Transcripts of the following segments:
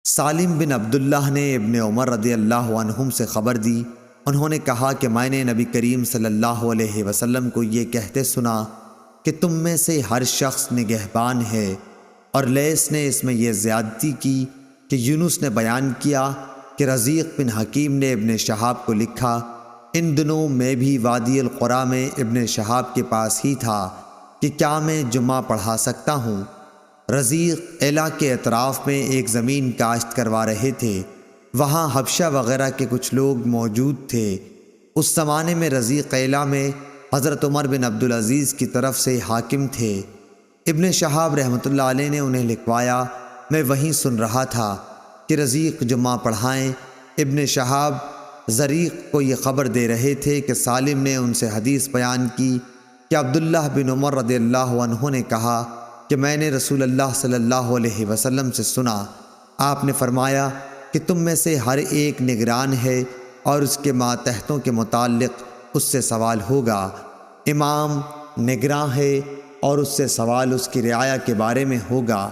سالم بن عبداللہ نے ابن عمر رضی اللہ عنہم سے خبر دی، انہوں نے کہا کہ میں نے نبی کریم صلی اللہ علیہ وسلم کو یہ کہتے سنا کہ تم میں سے ہر شخص نگہبان ہے، اور لیث نے اس میں یہ زیادتی کی کہ یونس نے بیان کیا کہ رزیق بن حکیم نے ابن شہاب کو لکھا، ان دنوں میں بھی وادی القریٰ میں ابن شہاب کے پاس ہی تھا کہ کیا میں جمعہ پڑھا سکتا ہوں۔ رزیق ایلا کے اطراف میں ایک زمین کاشت کروا رہے تھے، وہاں حبشہ وغیرہ کے کچھ لوگ موجود تھے۔ اس زمانے میں رزیق ایلا میں حضرت عمر بن عبدالعزیز کی طرف سے حاکم تھے۔ ابن شہاب رحمۃ اللہ علیہ نے انہیں لکھوایا، میں وہیں سن رہا تھا کہ رزیق جمعہ پڑھائیں۔ ابن شہاب زریق کو یہ خبر دے رہے تھے کہ سالم نے ان سے حدیث بیان کی کہ عبداللہ بن عمر رضی اللہ عنہ نے کہا کہ میں نے رسول اللہ صلی اللہ علیہ وسلم سے سنا، آپ نے فرمایا کہ تم میں سے ہر ایک نگران ہے اور اس کے ماتحتوں کے متعلق اس سے سوال ہوگا۔ امام نگراں ہے اور اس سے سوال اس کی رعایا کے بارے میں ہوگا۔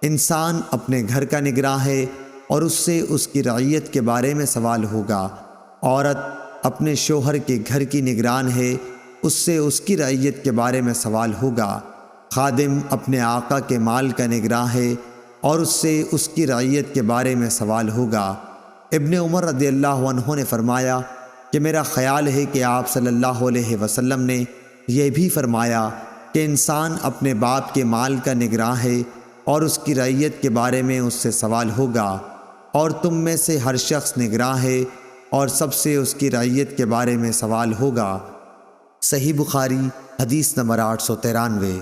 انسان اپنے گھر کا نگراں ہے اور اس سے اس کی رعیت کے بارے میں سوال ہوگا۔ عورت اپنے شوہر کے گھر کی نگران ہے، اس سے اس کی رعیت کے بارے میں سوال ہوگا۔ خادم اپنے آقا کے مال کا نگراں ہے اور اس سے اس کی رعیت کے بارے میں سوال ہوگا۔ ابن عمر رضی اللہ عنہ نے فرمایا کہ میرا خیال ہے کہ آپ صلی اللہ علیہ وسلم نے یہ بھی فرمایا کہ انسان اپنے باپ کے مال کا نگراں ہے اور اس کی رعیت کے بارے میں اس سے سوال ہوگا، اور تم میں سے ہر شخص نگراں ہے اور سب سے اس کی رعیت کے بارے میں سوال ہوگا۔ صحیح بخاری حدیث نمبر 893۔